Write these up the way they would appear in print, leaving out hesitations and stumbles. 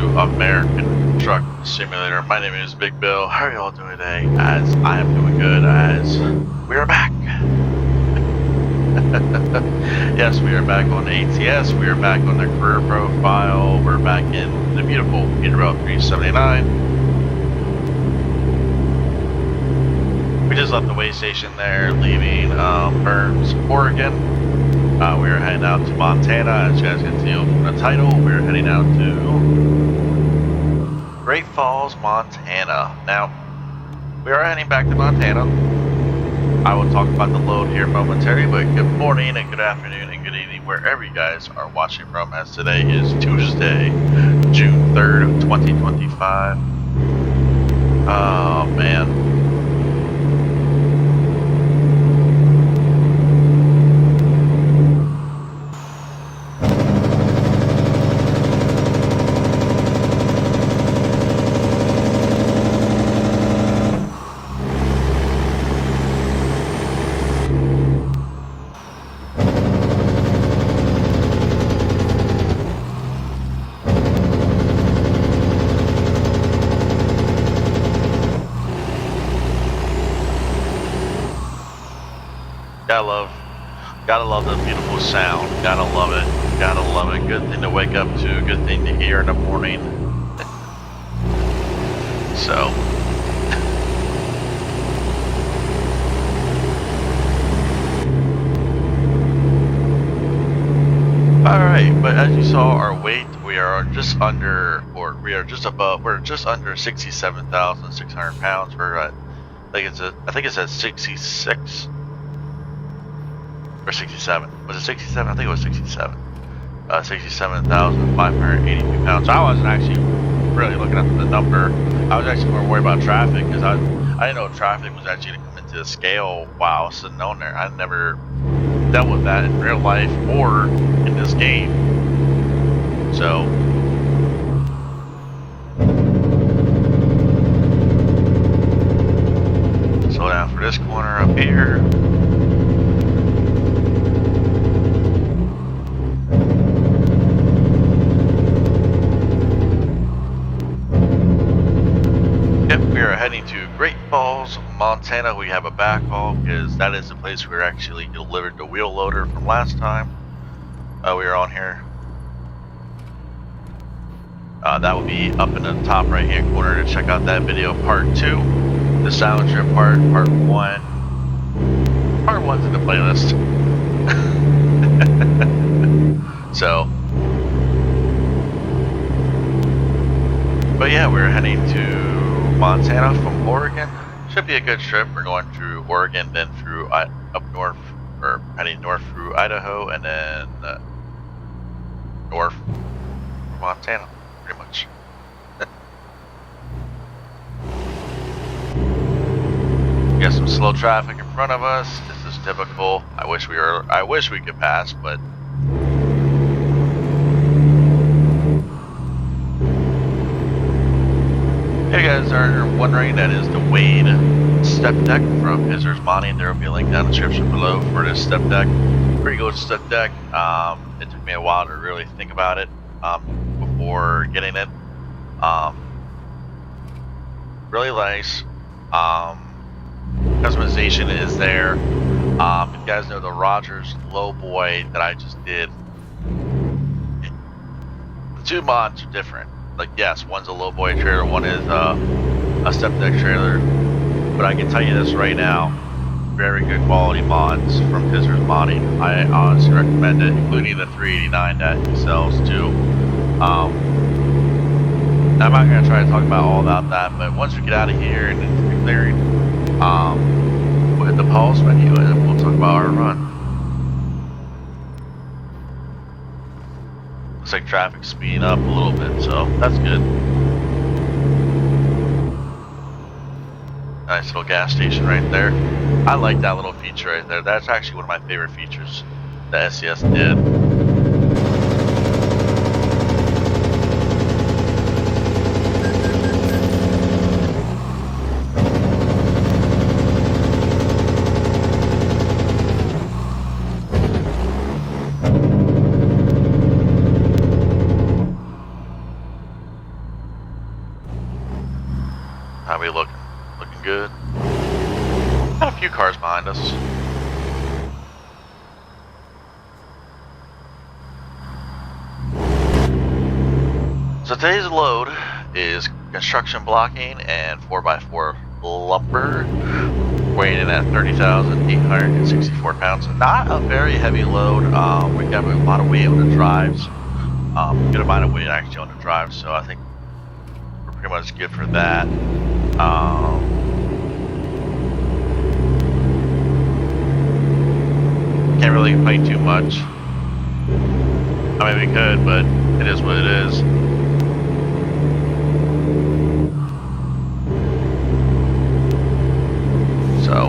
to American Truck Simulator. My name is Big Bill. How are y'all doing today? As I am doing good, as we are back. Yes, we are back on ATS. We are back on the career profile. We're back in the beautiful Peterbilt 379. We just left the way station there, leaving Burns, Oregon. We are heading out to Montana. As you guys can see from the title, we're heading out to Great Falls, Montana. Now, we are heading back to Montana. I will talk about the load here momentarily, but good morning and good afternoon and good evening wherever you guys are watching from, as today is Tuesday, June 3rd of 2025. Oh, man. Gotta love the beautiful sound. Gotta love it. Gotta love it. Good thing to wake up to. Good thing to hear in the morning. So. Alright, but as you saw our weight, we are just under, or we are just above, we're just under 67,600 pounds. We're at, I think it's at 66. Or 67. Was it 67? I think it was 67. 67,582 pounds. So I wasn't actually really looking at the number. I was actually more worried about traffic, because I didn't know traffic was actually going to come into the scale while I was sitting on there. I'd never dealt with that in real life or in this game. So slow down for this corner up here. Heading to Great Falls, Montana. We have a backhaul because that is the place we actually delivered the wheel loader from last time we were on here. That will be up in the top right hand corner to check out that video part 2. The sound trip part 1. Part 1's in the playlist. So, but yeah, we're heading to Montana from Oregon. Should be a good trip. We're going through Oregon, then through up north, or heading north through Idaho, and then north through Montana, pretty much. We got some slow traffic in front of us. This is typical. I wish we could pass, but if you guys are wondering, that is the Wade Stepdeck from Pizzer's Modding. There will be a link down in the description below for this Stepdeck. Pretty good Stepdeck. It took me a while to really think about it before getting it. Really nice. Customization is there. If you guys know the Rogers Lowboy that I just did, the two mods are different. Like, yes, one's a lowboy trailer, one is a step deck trailer, but I can tell you this right now, very good quality mods from Pizzer's Modding. I honestly recommend it, including the 389 that he sells too. I'm not going to try to talk about all about that, but once we get out of here and it's clearing, we'll hit the pause menu and we'll talk about our run. Looks like traffic's speeding up a little bit, so that's good. Nice little gas station right there. I like that little feature right there. That's actually one of my favorite features that SCS did. How we looking? Looking good. Got a few cars behind us. So today's load is construction blocking and 4x4 lumber, weighing in at 30,864 pounds. Not a very heavy load. We got a lot of weight on the drives. Good amount of weight actually on the drives, so I think we're pretty much good for that. Can't really complain too much. I mean, we could, but it is what it is. So.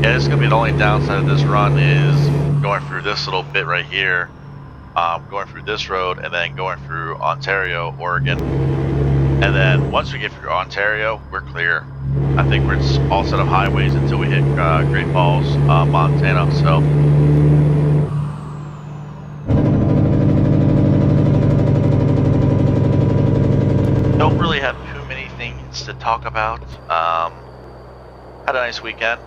Yeah, this is going to be the only downside of this run is going through this little bit right here, going through this road, and then going through Ontario, Oregon. And then once we get through Ontario, we're clear. I think we're all set of highways until we hit Great Falls, Montana. So. Don't really have too many things to talk about. Had a nice weekend,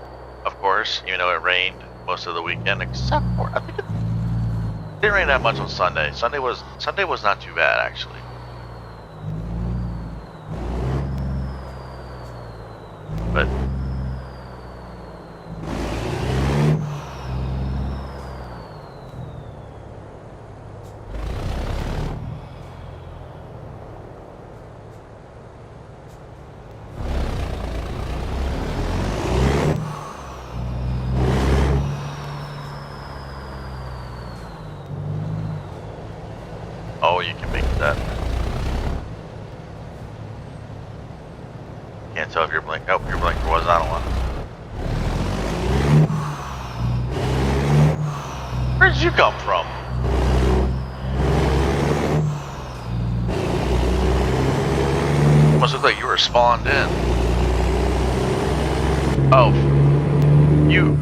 of course, even though it rained most of the weekend, except for, I think it didn't rain that much on Sunday. Sunday was not too bad, actually. But oh, you can make that. Can't tell if your blink. Oh, your blinker was on one. Where did you come from? Almost looked like you were spawned in. Oh, you.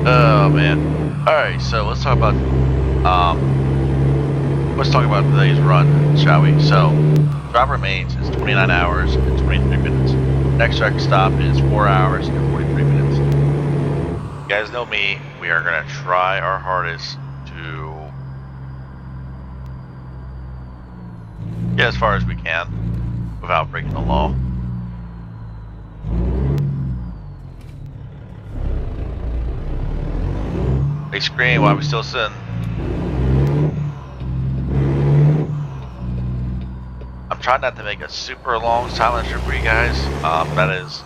Oh man. All right, so let's talk about today's run, shall we? So, drive remains is 29 hours and 23 minutes. Next track stop is 4 hours and 43 minutes. You guys know me. We are gonna try our hardest to get as far as we can without breaking the law. They scream while we still sitting. I'm trying not to make a super long silent trip for you guys. That is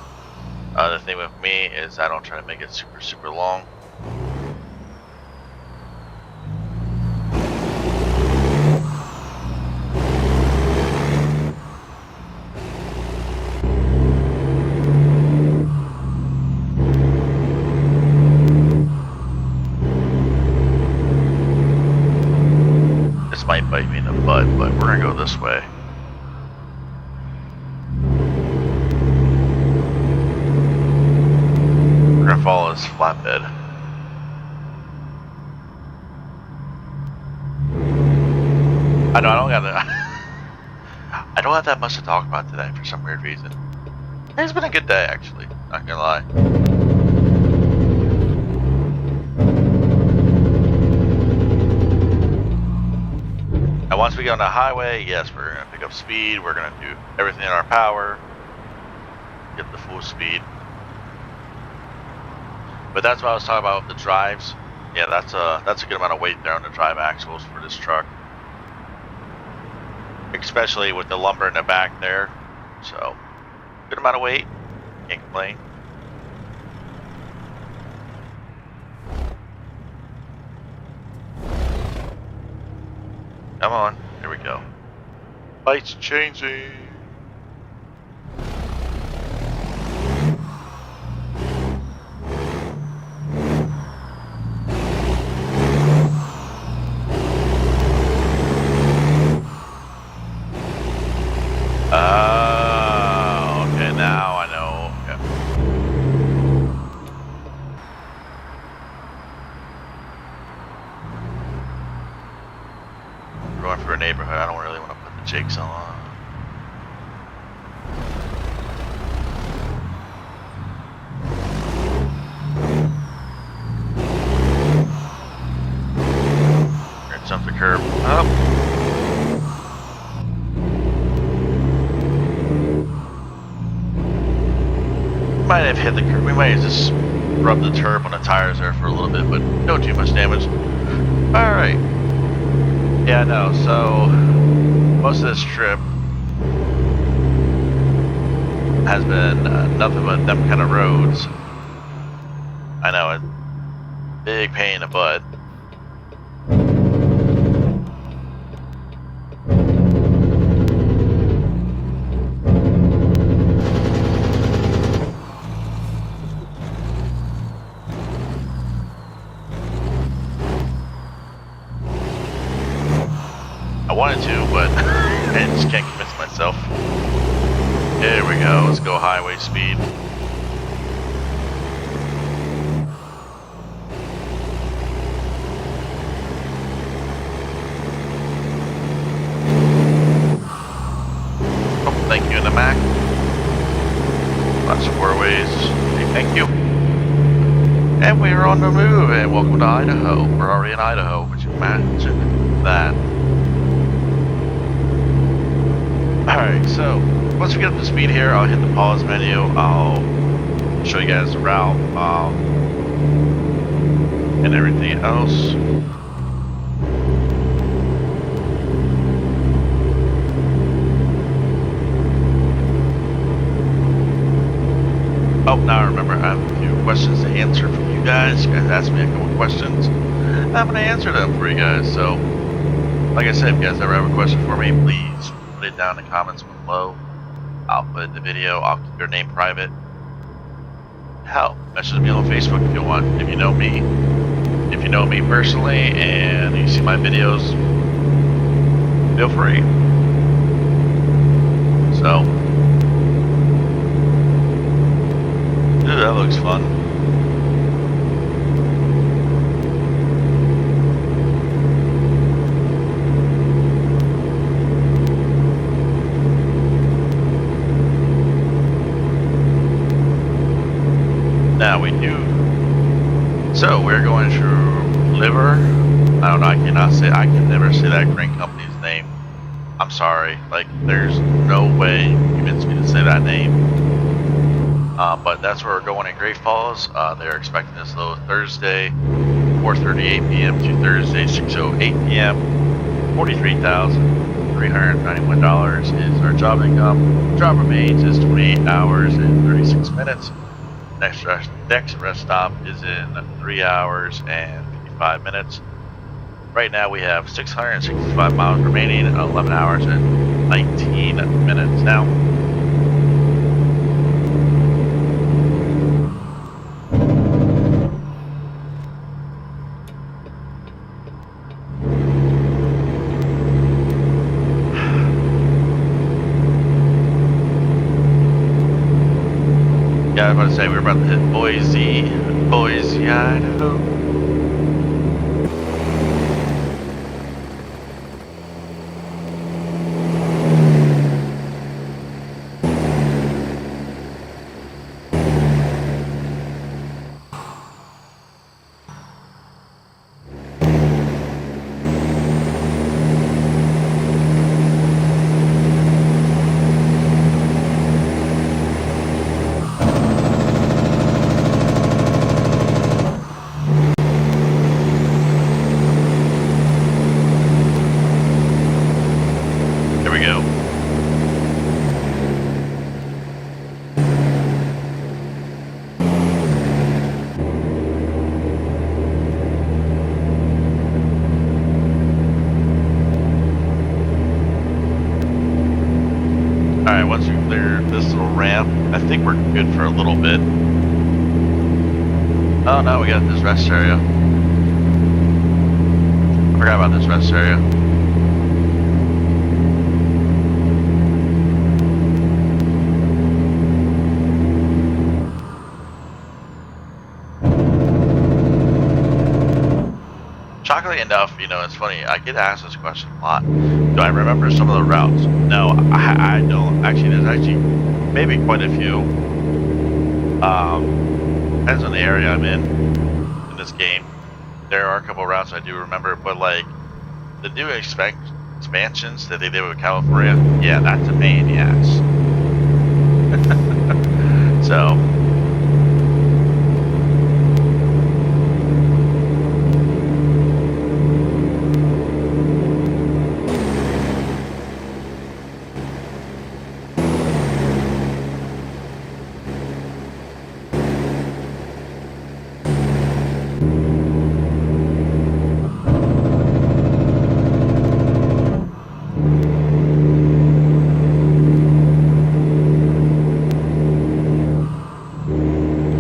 the thing with me is I don't try to make it super long. This might bite me in the butt, but we're gonna go this way. We're gonna follow this flatbed. I know I don't got I don't have that much to talk about today for some weird reason. It's been a good day actually, not gonna lie. And once we get on the highway, yes, we're gonna pick up speed, we're gonna do everything in our power, get the full speed. But that's what I was talking about with the drives. Yeah, that's a good amount of weight there on the drive axles for this truck. Especially with the lumber in the back there. So, good amount of weight. Can't complain. Come on, here we go. Lights changing. Okay, now I know. Okay. but I don't really want to put the Jakes on. Jump the curb up. Might have hit the curb. We might have just rubbed the turb on the tires there for a little bit, but no too much damage. Alright. Yeah, no, so most of this trip has been nothing but them kind of roads. I know, a big pain in the butt. I wanted to, but I just can't convince myself. There we go, let's go highway speed. Oh, thank you in the Mac. Lots of four ways. Okay, thank you. And we are on the move, and welcome to Idaho. We're already in Idaho, would you imagine that? Alright, so once we get up to speed here, I'll hit the pause menu. I'll show you guys the route and everything else. Oh, now I remember I have a few questions to answer from you guys. You guys asked me a couple questions. I'm going to answer them for you guys. So, like I said, if you guys ever have a question for me, please put it down in the comments below. I'll put it in the video. I'll keep your name private. Hell, message me on Facebook if you want. If you know me personally and you see my videos, feel free. So, ooh, that looks fun. Now we do. So we're going to Liver. I don't know. I can never say that crane company's name. I'm sorry. Like, there's no way you can convince me to say that name. But that's where we're going in Great Falls. They're expecting us though Thursday, 4:38 p.m. to Thursday, 6:08 p.m. $43,391 is our job income. Job remains is 28 hours and 36 minutes. Next rest stop is in 3 hours and 55 minutes. Right now we have 665 miles remaining, 11 hours and 19 minutes now. Yeah, I was about to say we're about to hit Boise, Idaho. Alright, once we clear this little ramp, I think we're good for a little bit. Oh no, we got this rest area. I forgot about this rest area. shockingly enough, you know, it's funny. I get asked this question a lot. Do I remember some of the routes? No, I don't. Actually, there's actually maybe quite a few. Depends on the area I'm in this game. There are a couple of routes I do remember, but like the new expansions that they did with California, yeah, that's a pain in the ass. So.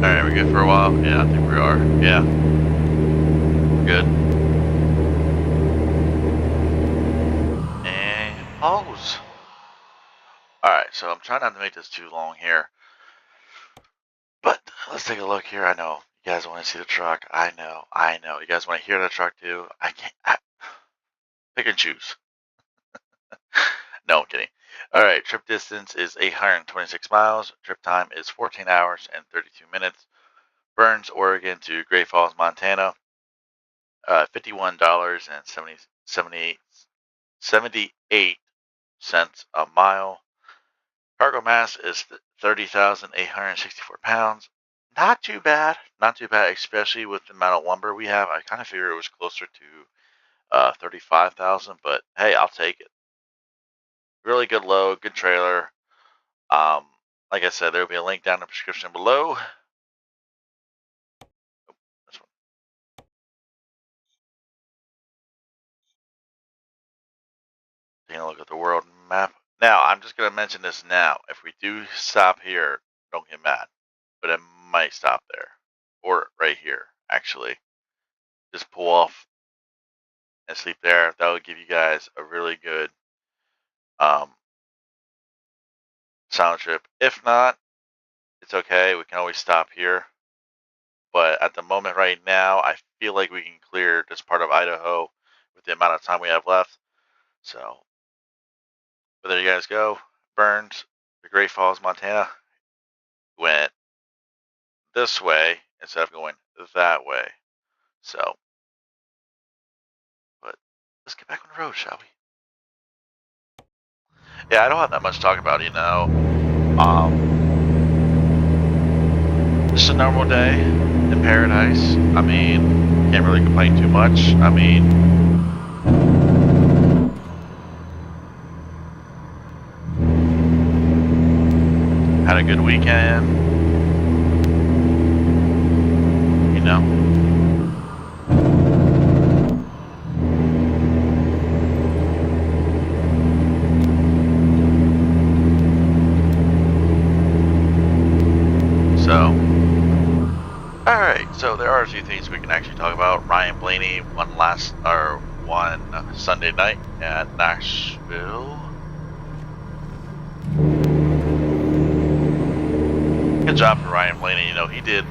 Alright, we're good for a while? Yeah, I think we are. Yeah. Good. And pause. Alright, so I'm trying not to make this too long here. But let's take a look here. I know you guys want to see the truck. I know. You guys want to hear the truck too. Pick and choose. No, I'm kidding. Alright, trip distance is 826 miles. Trip time is 14 hours and 32 minutes. Burns, Oregon to Great Falls, Montana. $51.78 a mile. Cargo mass is 30,864 pounds. Not too bad. Not too bad, especially with the amount of lumber we have. I kind of figured it was closer to 35,000, but hey, I'll take it. Really good load, good trailer. Like I said, there will be a link down in the description below. This one. Taking a look at the world map. Now, I'm just going to mention this now. If we do stop here, don't get mad. But it might stop there. Or right here, actually. Just pull off and sleep there. That will give you guys a really good sound trip. If not, it's okay. We can always stop here. But at the moment right now, I feel like we can clear this part of Idaho with the amount of time we have left. So, but there you guys go. Burns, the Great Falls, Montana. Went this way instead of going that way. So, but let's get back on the road, shall we? Yeah, I don't have that much to talk about, you know. Just a normal day in paradise. I mean, can't really complain too much. I mean, had a good weekend. You know. Alright, so there are a few things we can actually talk about. Ryan Blaney one Sunday night at Nashville. Good job for Ryan Blaney. You know, he did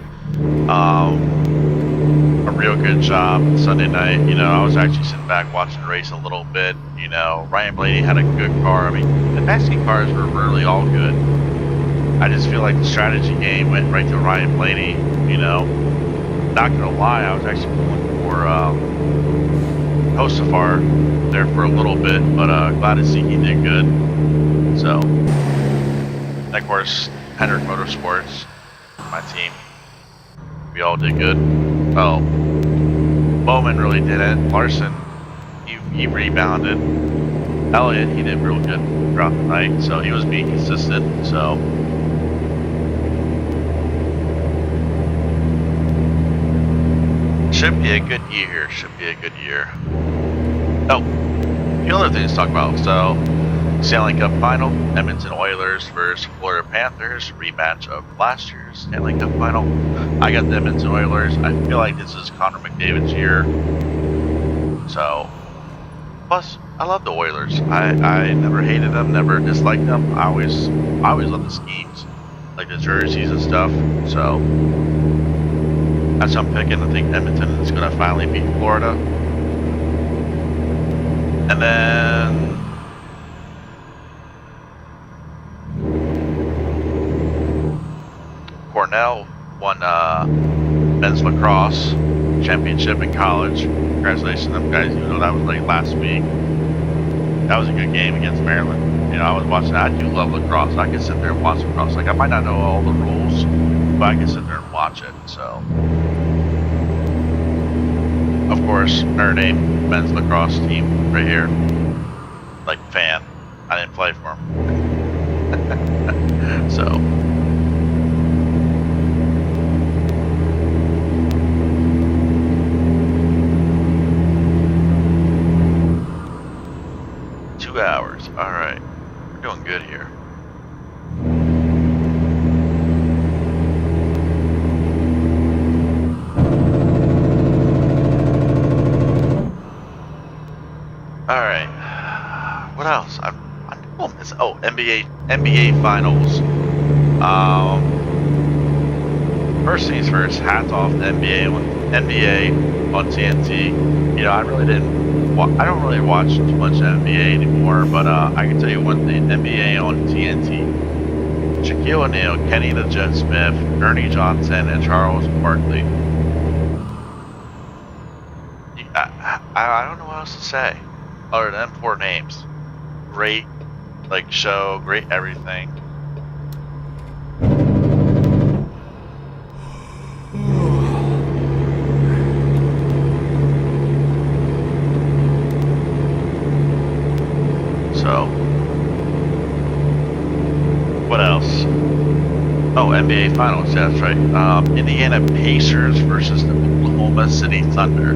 a real good job Sunday night. You know, I was actually sitting back watching the race a little bit. You know, Ryan Blaney had a good car. I mean, the Mexican cars were really all good. I just feel like the strategy game went right to Ryan Blaney, you know. Not gonna lie, I was actually pulling for Hostafar there for a little bit, but glad to see he did good. So, and of course, Hendrick Motorsports, my team, we all did good. Oh, Bowman really didn't. Larson, he rebounded. Elliott, he did real good throughout the night, so he was being consistent. So. Should be a good year. Oh, the other things to talk about. So, Stanley Cup final, Edmonton Oilers versus Florida Panthers, rematch of last year's Stanley Cup final. I got the Edmonton Oilers. I feel like this is Connor McDavid's year. So, plus, I love the Oilers. I never hated them, never disliked them. I always loved the schemes, like the jerseys and stuff. So. That's what I'm picking. I think Edmonton is going to finally beat Florida. And then Cornell won men's lacrosse championship in college. Congratulations to them guys, even though that was like last week. That was a good game against Maryland. You know, I was watching that. I do love lacrosse. I can sit there and watch lacrosse. Like, I might not know all the rules, but I can sit there and watch it. So, of course, Notre Dame men's lacrosse team right here. Like, fan. I didn't play for them. So. Hours. All right, we're doing good here. All right, what else? I'm doing this. Oh, NBA Finals. First things first. Hats off to NBA on TNT. You know, I don't really watch too much NBA anymore, but I can tell you one thing: NBA on TNT. Shaquille O'Neal, Kenny the Jet Smith, Ernie Johnson, and Charles Barkley. I don't know what else to say other than 4 names. Great, like, show, great everything. So, what else? Oh, NBA Finals, yeah, that's right. Indiana Pacers versus the Oklahoma City Thunder.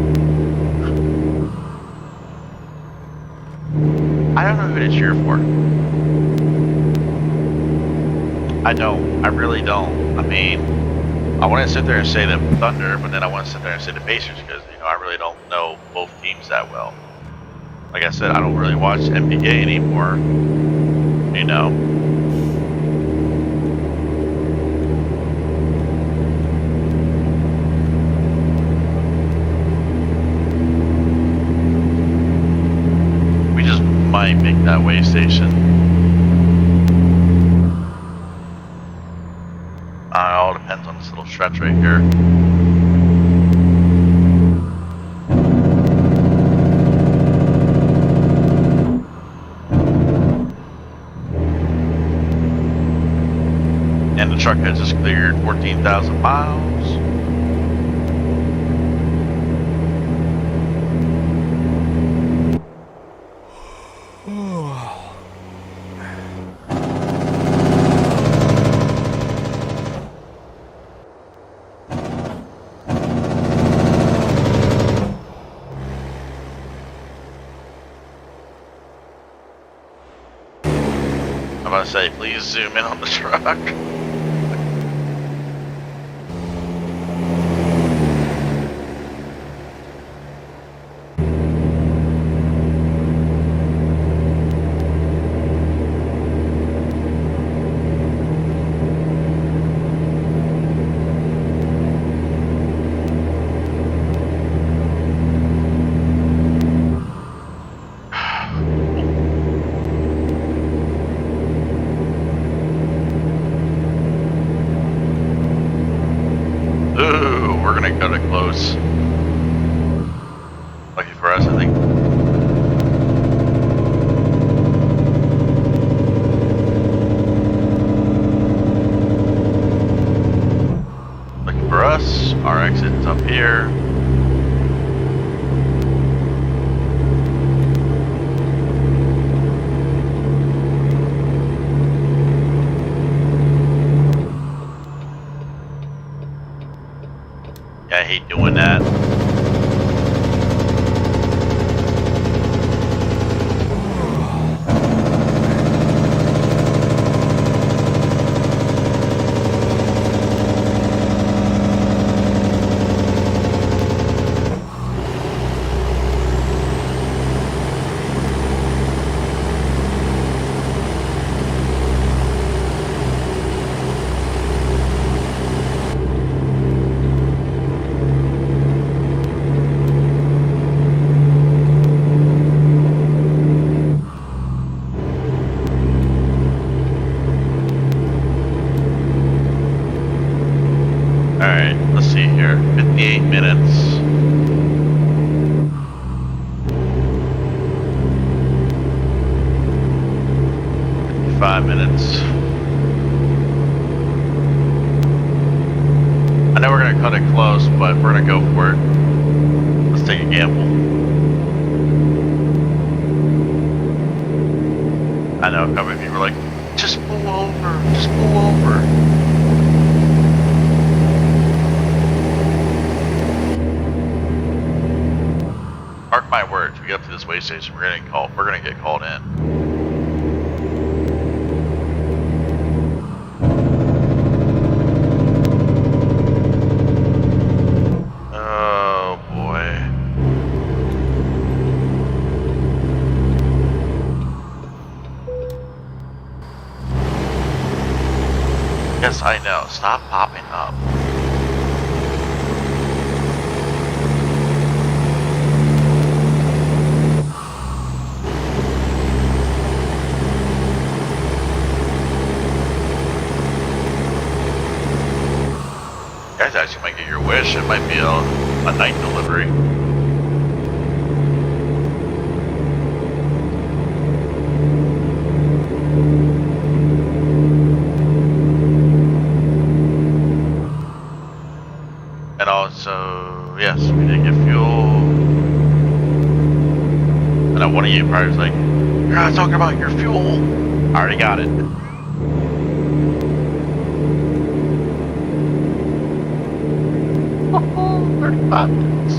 I don't know who to cheer for. I don't. I really don't. I mean, I want to sit there and say the Thunder, but then I want to sit there and say the Pacers because, you know, I really don't know both teams that well. Like I said, I don't really watch NBA anymore, you know. We just might make that way station. It all depends on this little stretch right here. And the truck has just cleared 14,000 miles. I'm about to say, please zoom in on the truck. Ooh, we're gonna cut it close. Lucky for us, I think. Lucky for us, our exit's up here. I hate doing that. minutes. 5 minutes. I know we're gonna cut it close, but we're gonna go for it. Let's take a gamble. I know a couple of people are like, just pull over, just pull over. Mark my words, we get up to this way station, we're gonna get called in. Oh boy. Yes, I know. Stop popping up. You guys actually might get your wish. It might be a night delivery. And also, yes, we did get fuel. And then one of you probably was like, you're not talking about your fuel. I already got it. Oh, 35 minutes.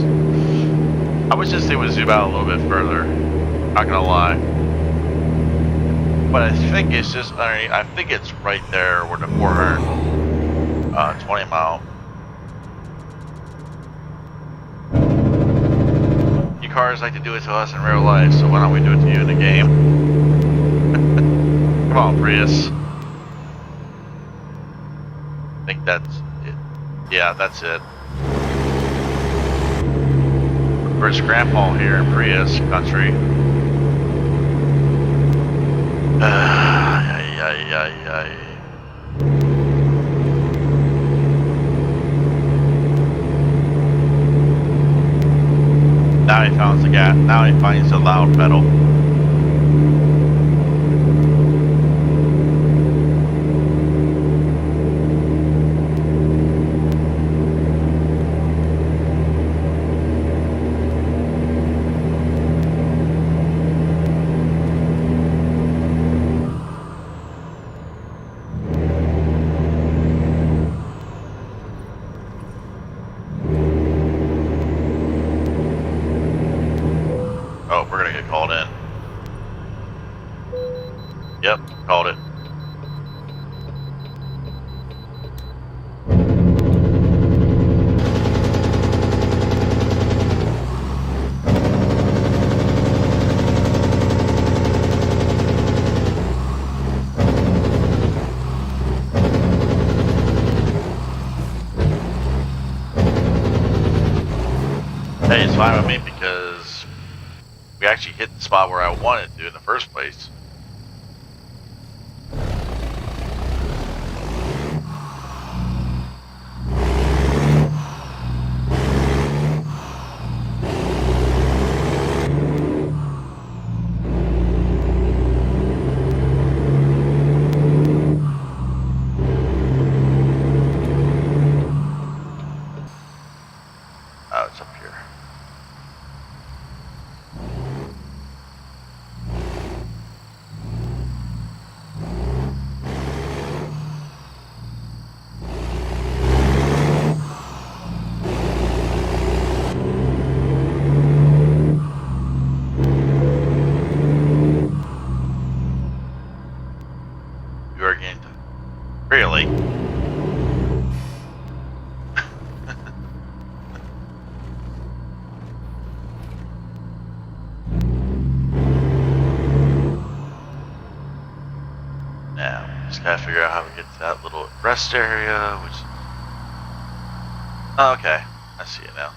I wish this thing would zoom out a little bit further. Not gonna lie. But I think it's just underneath, I think it's right there where the 420 mile. You cars like to do it to us in real life, so why don't we do it to you in the game? Come on, Prius. I think that's it. Yeah, that's it. Where's Grandpa here in Prius country? Now he finds the gas. Now he finds the loud pedal. Oh, we're gonna get called in. Yep, called it. Hey, it's fine with me because we actually hit the spot where I wanted to in the first place. Oh, it's up here. You are getting to... Really? Now, just gotta figure out how to get to that little rest area, which... Oh, okay, I see it now.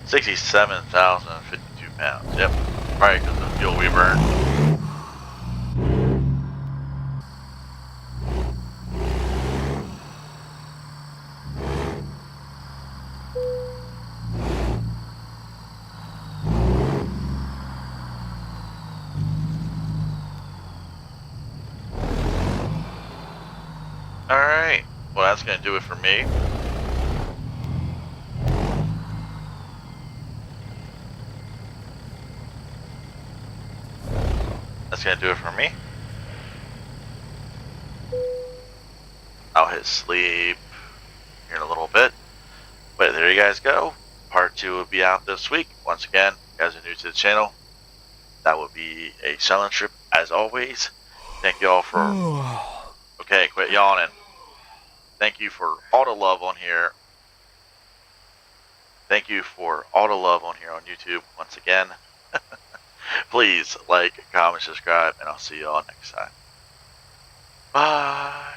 67,052 pounds. Yep. Probably because of the fuel we burned. Alright. Well, that's going to do it for me. That's going to do it for me. I'll hit sleep here in a little bit. But there you guys go. Part 2 will be out this week. Once again, if you guys are new to the channel, that will be a challenge trip as always. Thank you all for... Okay, quit yawning. Thank you for all the love on here. Thank you for all the love on here on YouTube once again. Please like, comment, subscribe, and I'll see you all next time. Bye.